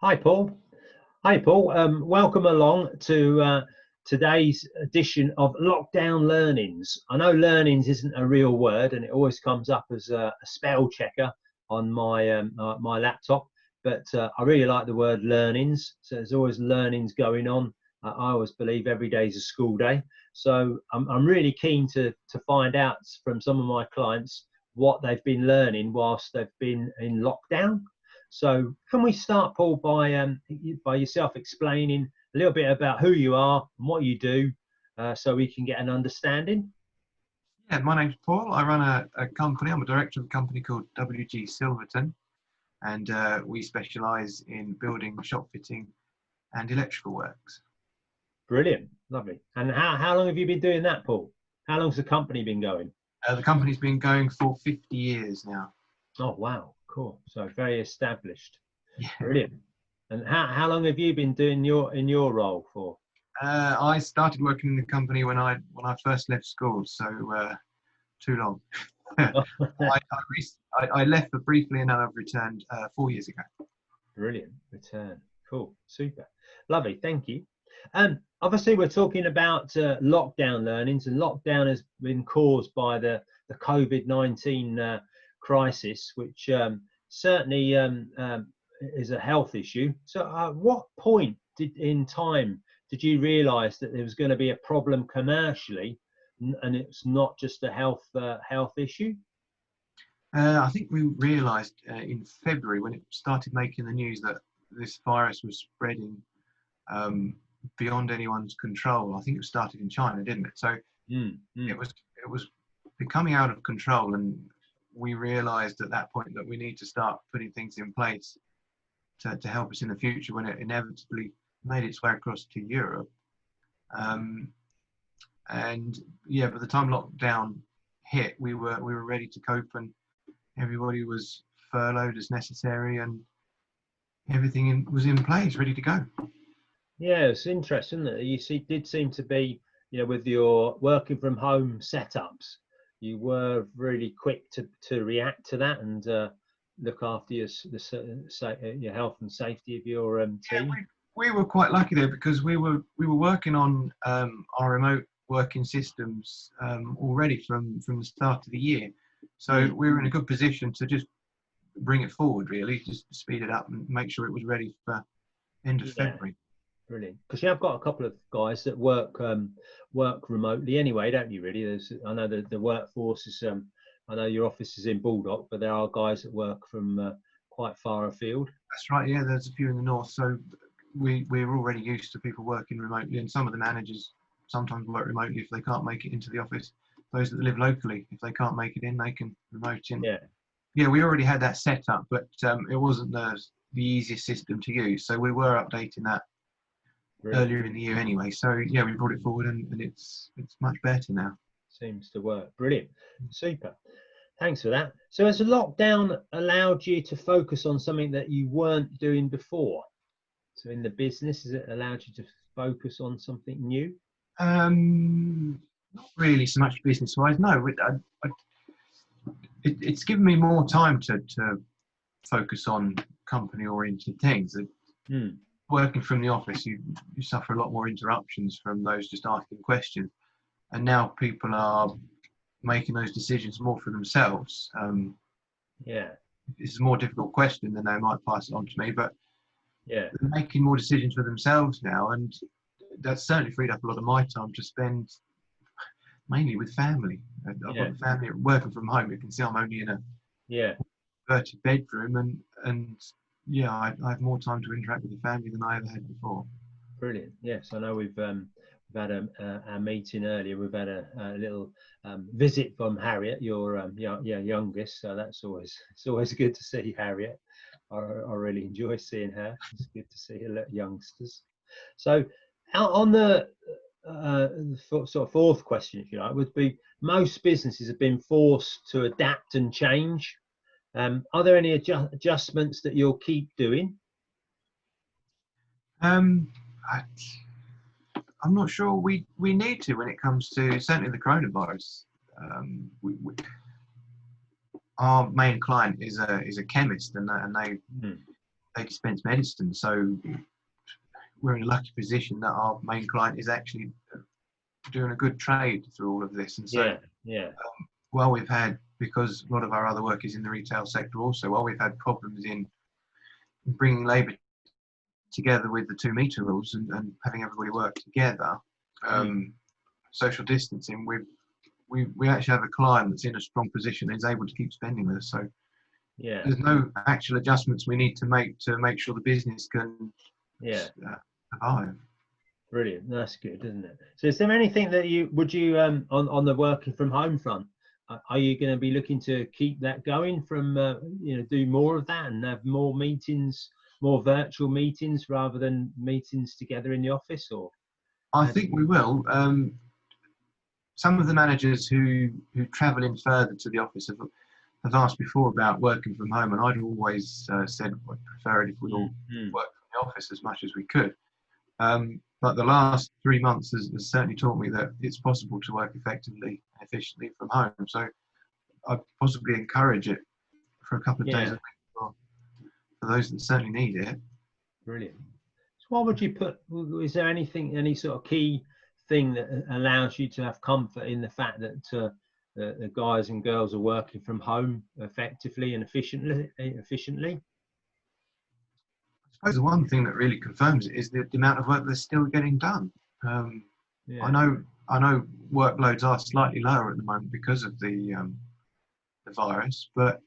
Hi, Paul. Hi, Paul. Welcome along to today's edition of Lockdown Learnings. I know learnings isn't a real word, and it always comes up as a spell checker on my my laptop. But I really like the word learnings. So there's always learnings going on. I always believe every day is a school day. So I'm really keen to find out from some of my clients what they've been learning whilst they've been in lockdown. So can we start, Paul, by yourself explaining a little bit about who you are and what you do, so we can get an understanding? Yeah, my name's Paul. I run a company. I'm a director of a company called WG Silverton, and we specialise in building, shop fitting and electrical works. Brilliant, lovely. And how long have you been doing that, Paul? How long's the company been going? The company's been going for 50 years now. Oh, wow, cool. So very established. Yeah. Brilliant. And how long have you been doing in your role for? I started working in the company when I first left school, so too long. I left for briefly and then I've returned 4 years ago. Brilliant return. Cool, super, lovely. Thank you. Obviously, we're talking about lockdown learnings, and lockdown has been caused by the COVID-19 crisis, which certainly is a health issue. So, what point in time did you realise that there was going to be a problem commercially, and it's not just a health issue? I think we realised in February when it started making the news that this virus was spreading beyond anyone's control. I think it started in China, didn't it? So it was becoming out of control, and we realised at that point that we need to start putting things in place to help us in the future when it inevitably made its way across to Europe. And yeah, by the time lockdown hit, we were ready to cope, and everybody was furloughed as necessary, and everything was in place, ready to go. Yeah, it's interesting that you did seem to be, with your working from home setups, you were really quick to react to that and look after your health and safety of your team. Yeah, we were quite lucky there because we were working on our remote working systems already from the start of the year. So we were in a good position to just bring it forward, really, just speed it up and make sure it was ready for end of February. Brilliant, because you have got a couple of guys that work remotely anyway, don't you? Really, I know the workforce is. I know your office is in Baldock, but there are guys that work from quite far afield. That's right. Yeah, there's a few in the north, so we're already used to people working remotely, and some of the managers sometimes work remotely if they can't make it into the office. Those that live locally, if they can't make it in, they can remote in. Yeah, we already had that set up, but it wasn't the easiest system to use, so we were updating that earlier in the year anyway. So yeah, we brought it forward, and it's much better now. Seems to work. Brilliant, super. Thanks for that. So has the lockdown allowed you to focus on something that you weren't doing before? So in the business, has it allowed you to focus on something new? Not really so much business-wise. No, it's given me more time to focus on company-oriented things. Working from the office, you suffer a lot more interruptions from those just asking questions, and now people are making those decisions more for themselves. It's a more difficult question than they might pass it on to me, but they're making more decisions for themselves now, and that's certainly freed up a lot of my time to spend mainly with family. I've got family working from home. You can see I'm only in a converted bedroom, and yeah, I have more time to interact with the family than I ever had before. Brilliant. Yes, I know we've had a meeting earlier. We've had a little visit from Harriet, your youngest. So it's always good to see Harriet. I really enjoy seeing her. It's good to see her youngsters. So on the sort of fourth question, if you like, would be most businesses have been forced to adapt and change. Are there any adjustments that you'll keep doing? I'm not sure we need to when it comes to certainly the coronavirus. our main client is a chemist, and Mm. they dispense medicine. So we're in a lucky position that our main client is actually doing a good trade through all of this. And so, Yeah, yeah. while we've had, because a lot of our other work is in the retail sector also, while we've had problems in bringing labour together with the 2 metre rules and having everybody work together, social distancing, we actually have a client that's in a strong position and is able to keep spending with us. So Yeah, there's no actual adjustments we need to make sure the business can yeah. survive. Brilliant. That's good, isn't it? So is there anything that you on the working from home front, are you going to be looking to keep that going from do more of that and have more meetings, more virtual meetings rather than meetings together in the office? Or I think we will. Some of the managers who travel in further to the office have asked before about working from home, and I'd always said I'd prefer it if we'd all work from the office as much as we could. But the last 3 months has certainly taught me that it's possible to work effectively and efficiently from home. So I'd possibly encourage it for a couple of days a week for those that certainly need it. Brilliant. So what would you put? Is there anything, any sort of key thing that allows you to have comfort in the fact that the guys and girls are working from home effectively and efficiently? I suppose the one thing that really confirms it is the amount of work that's still getting done. Yeah. I know workloads are slightly lower at the moment because of the virus, but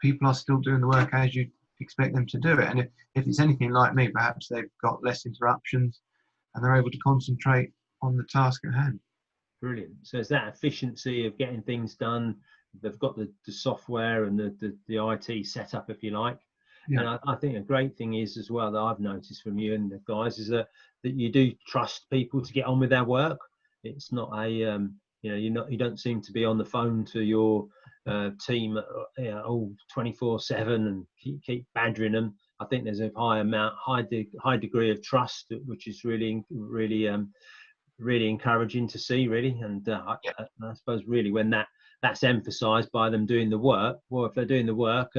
people are still doing the work as you expect them to do it. And if it's anything like me, perhaps they've got less interruptions and they're able to concentrate on the task at hand. Brilliant. So it's that efficiency of getting things done. They've got the software and the IT set up, if you like. Yeah. And I think a great thing is as well that I've noticed from you and the guys is that you do trust people to get on with their work. It's not a you don't seem to be on the phone to your team all 24/7 and keep badgering them. I think there's a high degree of trust, which is really encouraging to see, really. And I suppose really when that's emphasized by them doing the work, well, if they're doing the work,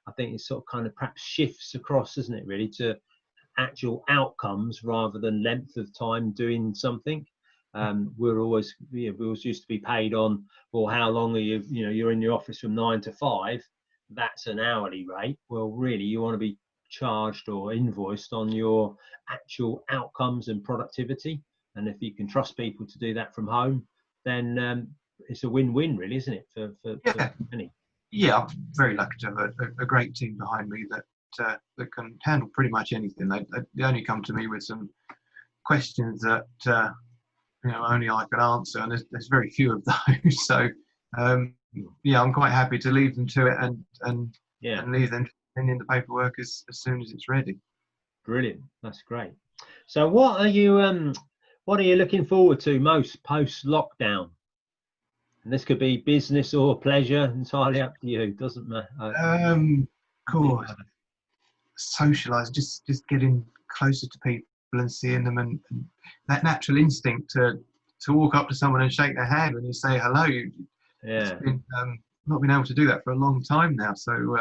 I think it sort of kind of perhaps shifts across, doesn't it, really, to actual outcomes rather than length of time doing something. We always used to be paid on, well, how long are you're in your office from 9 to 5, that's an hourly rate. Well, really, you want to be charged or invoiced on your actual outcomes and productivity. And if you can trust people to do that from home, then it's a win-win, really, isn't it, for many? Yeah, I'm very lucky to have a great team behind me that can handle pretty much anything. They only come to me with some questions that only I can answer, and there's very few of those. So I'm quite happy to leave them to it and leave them in the paperwork as soon as it's ready. Brilliant, that's great. So what are you looking forward to most post lockdown? And this could be business or pleasure, entirely up to you. Doesn't matter. Cool. Socialise, just getting closer to people and seeing them, and that natural instinct to walk up to someone and shake their hand when you say hello. Not been able to do that for a long time now. So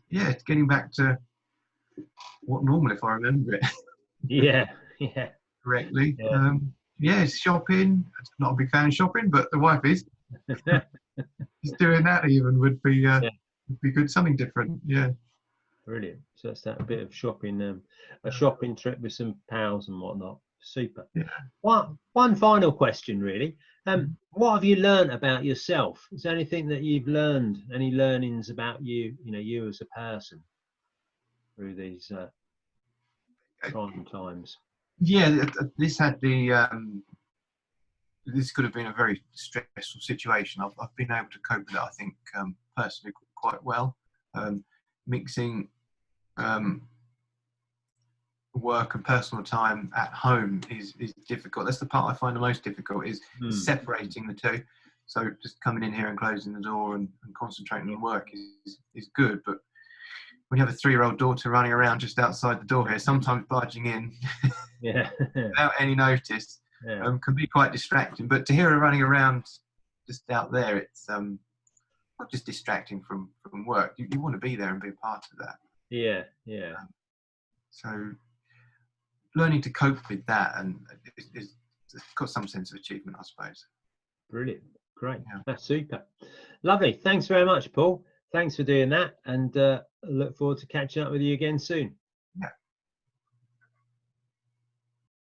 it's getting back to what normal, if I remember it. Yeah. Correctly. It's shopping. I'm not a big fan of shopping, but the wife is. Just doing that even would be good. Something different. Yeah. Brilliant. So that's that bit of shopping, a shopping trip with some pals and whatnot. Super. Yeah. One final question, really. What have you learned about yourself? Is there anything that you've learned? Any learnings about you? You as a person through these trying times? Yeah, this had this could have been a very stressful situation. I've been able to cope with it, I think, personally quite well. Mixing work and personal time at home is difficult. That's the part I find the most difficult, is separating the two. So just coming in here and closing the door and concentrating on work is good. But when you have a 3-year-old daughter running around just outside the door here, sometimes barging in without any notice, can be quite distracting. But to hear her running around just out there, it's not just distracting from work. You want to be there and be a part of that. Yeah, yeah. So learning to cope with that and is got some sense of achievement, I suppose. Brilliant. Great. Yeah. That's super. Lovely. Thanks very much, Paul. Thanks for doing that, and look forward to catching up with you again soon.